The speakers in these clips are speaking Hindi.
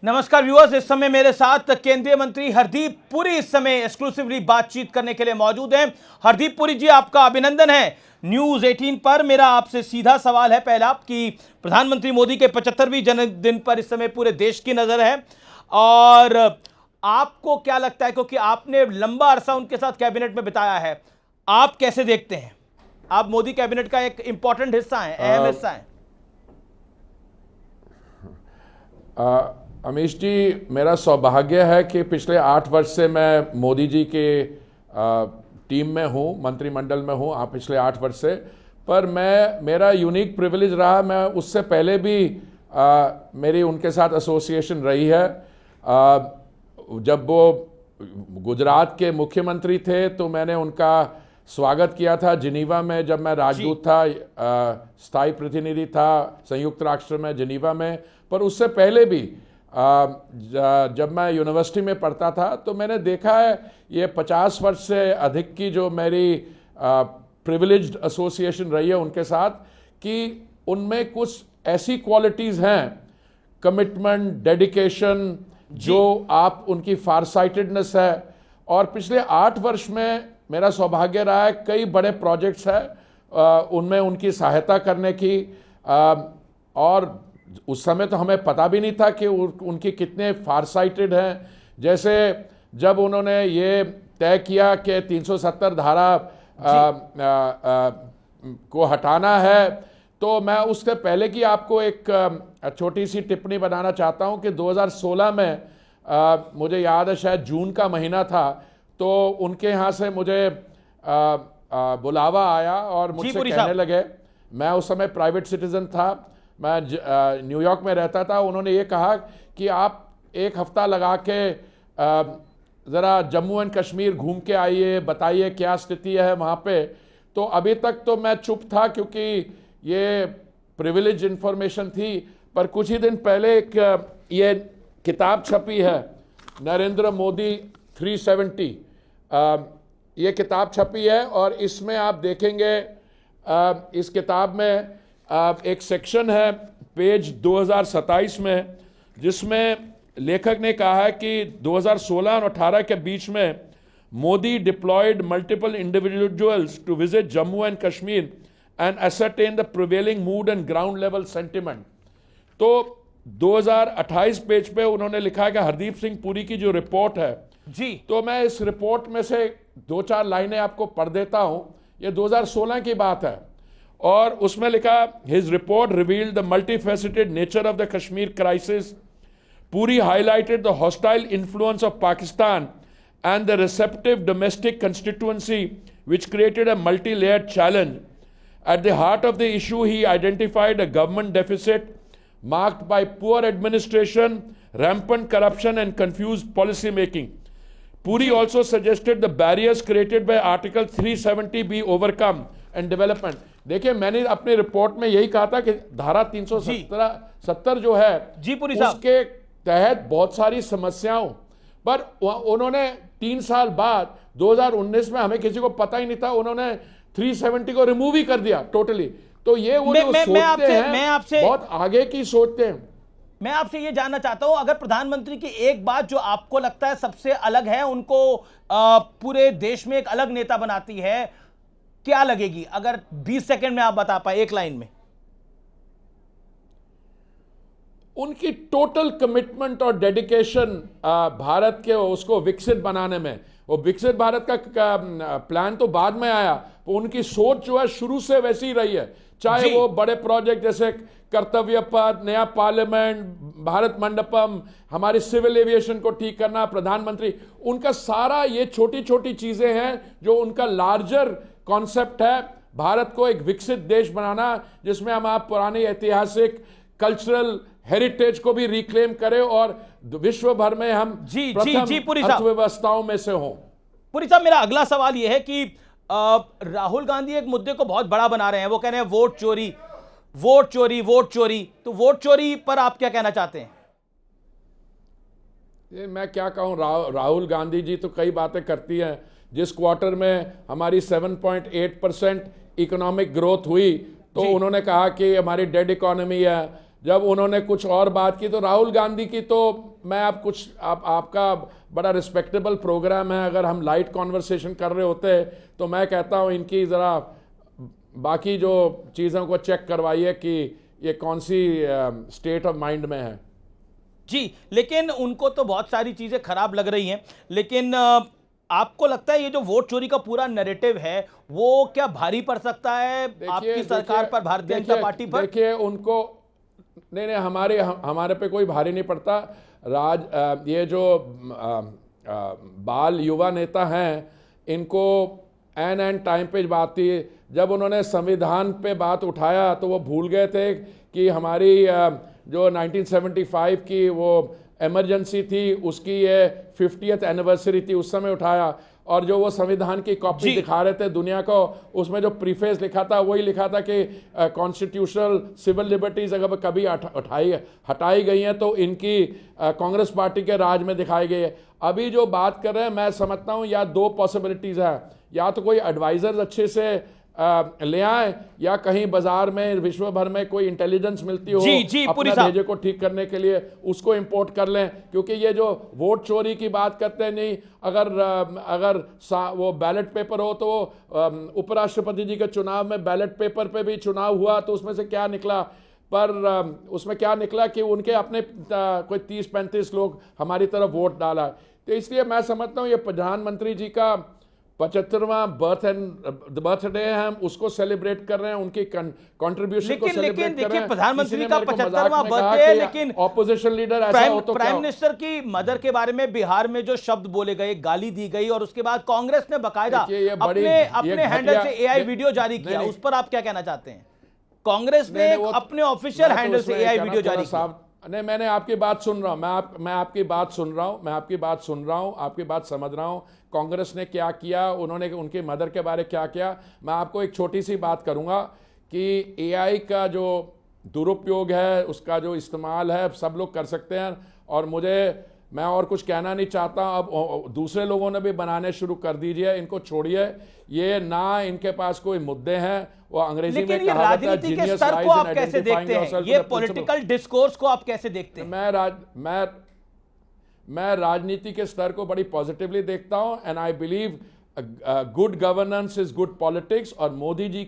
नमस्कार व्यूअर्स, इस समय मेरे साथ केंद्रीय मंत्री हरदीप पुरी इस समय एक्सक्लूसिवली बातचीत करने के लिए मौजूद हैं। हरदीप पुरी जी, आपका अभिनंदन है न्यूज 18 पर। मेरा आपसे सीधा सवाल है पहला कि प्रधानमंत्री मोदी के 75वीं जन्मदिन पर इस समय पूरे देश की नजर है, और आपको क्या लगता है, क्योंकि आपने लंबा अरसा उनके साथ कैबिनेट में बिताया है, आप कैसे देखते हैं? आप मोदी कैबिनेट का एक इंपॉर्टेंट हिस्सा है, अहम हिस्सा है। अमीश जी, मेरा सौभाग्य है कि पिछले 8 वर्ष से मैं मोदी जी के टीम में हूँ, मंत्रिमंडल में हूँ। पिछले 8 वर्ष से, पर मेरा यूनिक प्रिविलेज रहा। मैं उससे पहले भी मेरी उनके साथ एसोसिएशन रही है। जब वो गुजरात के मुख्यमंत्री थे तो मैंने उनका स्वागत किया था जिनीवा में, जब मैं राजदूत था, स्थायी प्रतिनिधि था संयुक्त राष्ट्र में जिनीवा में। पर उससे पहले भी जब मैं यूनिवर्सिटी में पढ़ता था तो मैंने देखा है ये 50 वर्ष से अधिक की जो मेरी प्रिविलेज्ड एसोसिएशन रही है उनके साथ, कि उनमें कुछ ऐसी क्वालिटीज़ हैं, कमिटमेंट, डेडिकेशन, जो आप उनकी फारसाइटेडनेस है। और पिछले 8 वर्ष में मेरा सौभाग्य रहा है कई बड़े प्रोजेक्ट्स हैं उनमें उनकी सहायता करने की। और उस समय तो हमें पता भी नहीं था कि उनकी कितने फारसाइटेड हैं। जैसे जब उन्होंने ये तय किया कि 370 धारा को हटाना है, तो मैं उससे पहले की आपको एक छोटी सी टिप्पणी बनाना चाहता हूं कि 2016 में मुझे याद है शायद जून का महीना था, तो उनके यहाँ से मुझे बुलावा आया और मुझसे कहने लगे, मैं उस समय प्राइवेट सिटीजन था, मैं न्यूयॉर्क में रहता था। उन्होंने ये कहा कि आप एक हफ्ता लगा के ज़रा जम्मू एंड कश्मीर घूम के आइए, बताइए क्या स्थिति है वहाँ पे। तो अभी तक तो मैं चुप था क्योंकि ये प्रिविलेज इंफॉर्मेशन थी। पर कुछ ही दिन पहले एक ये किताब छपी है, नरेंद्र मोदी 370। ये किताब छपी है और इसमें आप देखेंगे, इस किताब में एक सेक्शन है पेज 2027 में, जिसमें लेखक ने कहा है कि 2016 और 18 के बीच में Modi deployed multiple individuals to visit Jammu and Kashmir and ascertain the prevailing mood and ground level sentiment. तो 2028 पेज पे उन्होंने लिखा है कि हरदीप सिंह पुरी की जो रिपोर्ट है जी, तो मैं इस रिपोर्ट में से 2-4 लाइनें आपको पढ़ देता हूं। ये 2016 की बात है और उसमें लिखा, his report revealed the multifaceted nature of the Kashmir crisis. Puri highlighted the hostile influence of Pakistan and the receptive domestic constituency which created a multi-layered challenge. At the heart of the issue, he identified a government deficit marked by poor administration, rampant corruption and confused policy making. Puri also suggested the barriers created by Article 370 be overcome and development. देखिए, मैंने अपनी रिपोर्ट में यही कहा था कि धारा 370 जो है जी पुरी साहब, उसके तहत बहुत सारी समस्याओं, पर उन्होंने 3 साल बाद 2019 में, हमें किसी को पता ही नहीं था, उन्होंने 370 को रिमूव ही कर दिया टोटली। तो ये वो जो सोचते हैं बहुत आगे की सोचते हैं। मैं आपसे ये जानना चाहता हूं, अगर प्रधानमंत्री की एक बात जो आपको लगता है सबसे अलग है, उनको पूरे देश में एक अलग नेता बनाती है, क्या लगेगी? अगर 20 सेकंड में आप बता पाए एक लाइन में। उनकी टोटल कमिटमेंट और डेडिकेशन भारत के उसको विकसित बनाने में। वो विकसित भारत का प्लान तो बाद में आया, तो उनकी सोच जो है शुरू से वैसी ही रही है। चाहे वो बड़े प्रोजेक्ट जैसे कर्तव्य पथ, नया पार्लियामेंट, भारत मंडपम, हमारी सिविल एविएशन को ठीक करना, प्रधानमंत्री, उनका सारा ये छोटी छोटी चीजें हैं जो उनका लार्जर कॉन्सेप्ट है, भारत को एक विकसित देश बनाना, जिसमें हम आप पुरानी ऐतिहासिक कल्चरल हेरिटेज को भी रिक्लेम करें और विश्व भर में हम प्रथम अर्थव्यवस्थाओं में से हों। पुरी साहब, मेरा अगला सवाल यह है कि राहुल गांधी एक मुद्दे को बहुत बड़ा बना रहे हैं, वो कह रहे हैं वोट चोरी, वोट चोरी, वोट चोरी। तो वोट चोरी पर आप क्या कहना चाहते हैं? ये मैं क्या कहूं, राहुल गांधी जी तो कई बातें करती हैं। जिस क्वार्टर में हमारी 7.8% इकोनॉमिक ग्रोथ हुई, तो उन्होंने कहा कि हमारी डेड इकोनॉमी है, जब उन्होंने कुछ और बात की तो राहुल गांधी की तो मैं आपका बड़ा रिस्पेक्टेबल प्रोग्राम है, अगर हम लाइट कॉन्वर्सेशन कर रहे होते तो मैं कहता हूँ इनकी ज़रा बाकी जो चीज़ों को चेक करवाइए कि ये कौन सी स्टेट ऑफ माइंड में है। जी, लेकिन उनको तो बहुत सारी चीजें खराब लग रही हैं, लेकिन आपको लगता है ये जो वोट चोरी का पूरा नैरेटिव है वो क्या भारी पड़ सकता है आपकी सरकार पर, भारतीय जनता पार्टी पर? देखिए उनको नहीं हमारे पे कोई भारी नहीं पड़ता। ये जो बाल युवा नेता हैं इनको एन टाइम पे बात थी, जब उन्होंने संविधान पे बात उठाया तो वो भूल गए थे कि हमारी जो 1975 की वो इमरजेंसी थी उसकी ये 50th एनिवर्सरी थी, उस समय उठाया। और जो वो संविधान की कॉपी दिखा रहे थे दुनिया को, उसमें जो प्रीफेस लिखा था वही लिखा था कि कॉन्स्टिट्यूशनल सिविल लिबर्टीज अगर कभी हटाई गई हैं तो इनकी कांग्रेस पार्टी के राज में दिखाई गई है। अभी जो बात कर रहे हैं मैं समझता हूँ या दो पॉसिबिलिटीज़ है, या तो कोई एडवाइजर्स अच्छे से ले आए या कहीं बाजार में विश्व भर में कोई इंटेलिजेंस मिलती हो अपने भेजे को ठीक करने के लिए उसको इंपोर्ट कर लें। क्योंकि ये जो वोट चोरी की बात करते हैं, नहीं अगर वो बैलेट पेपर हो तो उपराष्ट्रपति जी के चुनाव में बैलेट पेपर पे भी चुनाव हुआ तो उसमें से क्या निकला, पर उसमें क्या निकला कि उनके अपने कोई 30-35 लोग हमारी तरफ वोट डाला। तो इसलिए मैं समझता हूँ ये प्रधानमंत्री जी का 75वां बर्थडे है, हम उसको सेलिब्रेट कर रहे हैं, उनकी कंट्रीब्यूशन को सेलिब्रेट कर रहे हैं। प्रधानमंत्री का 75वां बर्थडे है, लेकिन ऑपोजिशन लीडर ऐसा हो तो प्राइम मिनिस्टर की मदर के बारे में बिहार में जो शब्द बोले गए, गाली दी गई, और उसके बाद कांग्रेस ने बकायदा अपने हैंडल से एआई वीडियो जारी किया, उस पर आप क्या कहना चाहते हैं? कांग्रेस ने अपने ऑफिशियल हैंडल से एआई वीडियो जारी किया। नहीं, मैंने आपकी बात सुन रहा हूं, मैं आपकी बात सुन रहा हूं, आपकी बात समझ रहा हूं। कांग्रेस ने क्या किया, उन्होंने उनकी मदर के बारे क्या किया। मैं आपको एक छोटी सी बात करूंगा कि एआई का जो दुरुपयोग है, उसका जो इस्तेमाल है, सब लोग कर सकते हैं। और मैं और कुछ कहना नहीं चाहता। अब दूसरे लोगों ने भी बनाने शुरू कर दीजिए, इनको छोड़िए। ये ना इनके पास कोई मुद्दे हैं, वो अंग्रेजी में कहावत है, राजनीति के स्तर को आप कैसे देखते हैं? ये पॉलिटिकल डिस्कोर्स को आप कैसे देखते हैं? मैं राजनीति के स्तर को बड़ी पॉजिटिवली देखता हूं, and I believe good governance is good politics. और मोदी जी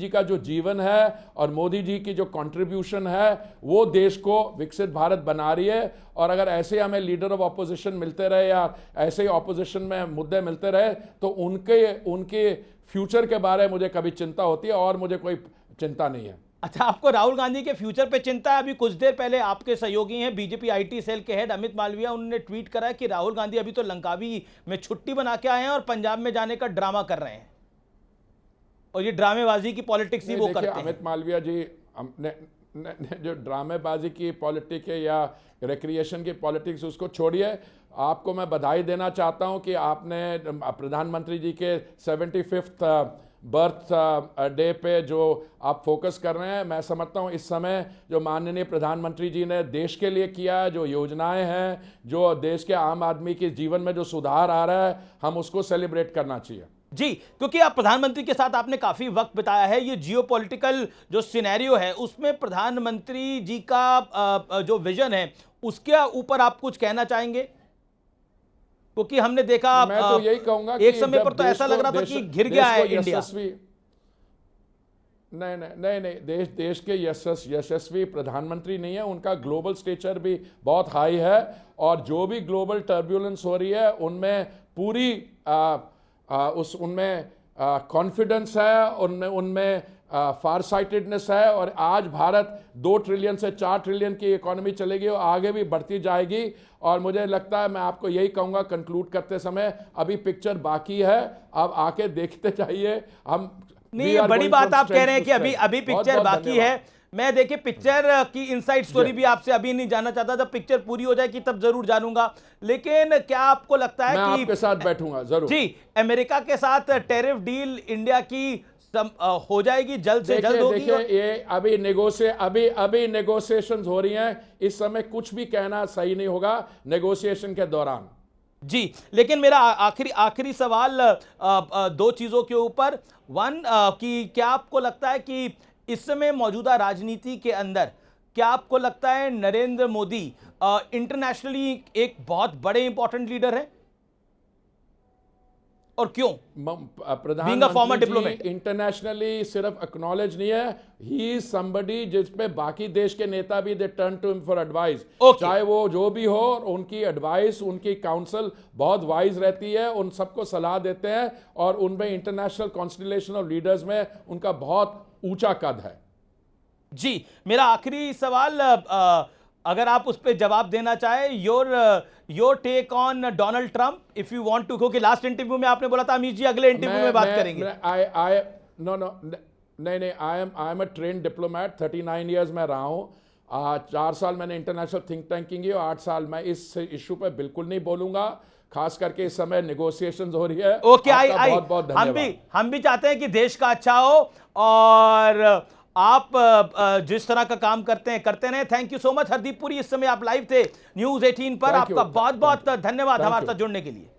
का जो जीवन है और मोदी जी की जो कंट्रीब्यूशन है वो देश को विकसित भारत बना रही है। और अगर ऐसे हमें लीडर ऑफ ऑपोजिशन मिलते रहे या ऐसे ही ऑपोजिशन में मुद्दे मिलते रहे तो उनके फ्यूचर के बारे में मुझे कभी चिंता होती है, और मुझे कोई चिंता नहीं है। अच्छा, आपको राहुल गांधी के फ्यूचर पे चिंता है? अभी कुछ देर पहले आपके सहयोगी हैं बीजेपी आईटी सेल के हेड अमित मालविया, उन्होंने ट्वीट करा कि राहुल गांधी अभी तो लंकावी में छुट्टी बना के आए हैं और पंजाब में जाने का ड्रामा कर रहे हैं, और ये ड्रामेबाजी की पॉलिटिक्स ही वो करते हैं। अमित मालविया जी जो ड्रामेबाजी की पॉलिटिक्स है या रिक्रिएशन की पॉलिटिक्स, उसको छोड़िए। आपको मैं बधाई देना चाहता हूं कि आपने प्रधानमंत्री जी के 75th बर्थ डे पे जो आप फोकस कर रहे हैं। मैं समझता हूं इस समय जो माननीय प्रधानमंत्री जी ने देश के लिए किया है, जो योजनाएं हैं, जो देश के आम आदमी के जीवन में जो सुधार आ रहा है, हम उसको सेलिब्रेट करना चाहिए। जी, क्योंकि आप प्रधानमंत्री के साथ आपने काफी वक्त बिताया है, ये जियोपॉलिटिकल जो सिनेरियो है उसमें प्रधानमंत्री जी का जो विजन है उसके ऊपर आप कुछ कहना चाहेंगे? क्योंकि हमने देखा मैं तो यही कहूंगा कि एक समय पर तो ऐसा लग रहा था कि घिर गया है इंडिया। नहीं, देश के यशस्वी प्रधानमंत्री नहीं है, उनका ग्लोबल स्टेचर भी बहुत हाई है। और जो भी ग्लोबल टर्ब्यूलेंस हो रही है उनमें पूरी उनमें कॉन्फिडेंस है, उनमें फारसाइटेडनेस है। और आज भारत 2 ट्रिलियन से 4 ट्रिलियन की इकोनॉमी चलेगी और आगे भी बढ़ती जाएगी। और मुझे लगता है, मैं आपको यही कहूँगा कंक्लूड करते समय, अभी पिक्चर बाकी है, आप आके देखते जाइए। हम नहीं, बड़ी बात आप कह रहे हैं कि अभी पिक्चर बाकी है। मैं देखिए पिक्चर की इनसाइड स्टोरी भी आपसे अभी नहीं जानना चाहता, जब पिक्चर पूरी हो जाएगी तब जरूर जानूंगा। लेकिन क्या आपको लगता है मैं आपके साथ बैठूंगा जरूर। जी, अमेरिका के साथ टैरिफ डील इंडिया की हो जाएगी जल्द से जल्द होगी? देखिए, ये अभी नेगोशिएशंस हो रही हैं। इस समय कुछ भी कहना सही नहीं होगा नेगोशिएशन के दौरान। जी, लेकिन मेरा आखिरी सवाल 2 चीजों के ऊपर। वन, कि क्या आपको लगता है कि इस समय मौजूदा राजनीति के अंदर क्या आपको लगता है नरेंद्र मोदी इंटरनेशनली एक बहुत बड़े इंपॉर्टेंट लीडर है, और क्यों? Being a former प्रधानमंत्री diplomat. जी इंटरनेशनली सिर्फ एक्नॉलेज नहीं है, ही इज समबडी जिस पे बाकी देश के नेता भी they turn to him for advice. Okay. चाहे वो जो भी हो, उनकी एडवाइस, उनकी काउंसल बहुत वाइज रहती है, उन सबको सलाह देते हैं, और उनमें इंटरनेशनल कॉन्स्टिलेशन ऑफ लीडर्स में उनका बहुत ऊंचा कद है। जी, मेरा आखिरी सवाल, अगर आप उस पर जवाब देना चाहे, your take on Donald Trump if you want to, क्योंकि लास्ट इंटरव्यू में आपने बोला था अमित जी अगले इंटरव्यू में बात करेंगे। नहीं, I am a train diplomat, 39 years में रहा हूं, 4 साल मैंने इंटरनेशनल थिंक टैंकिंग की, और 8 साल मैं इस इशू पे बिल्कुल नहीं बोलूंगा, खास करके इस समय नेगोशिएशंस हो रही है। ओके, बहुत बहुत धन्यवाद। हम भी चाहते हैं कि देश का अच्छा हो, और आप जिस तरह का काम करते रहें। Thank you so much Hardeep Puri, इस समय आप लाइव थे न्यूज़ 18 पर। आपका बहुत बहुत धन्यवाद हमारे साथ जुड़ने के लिए।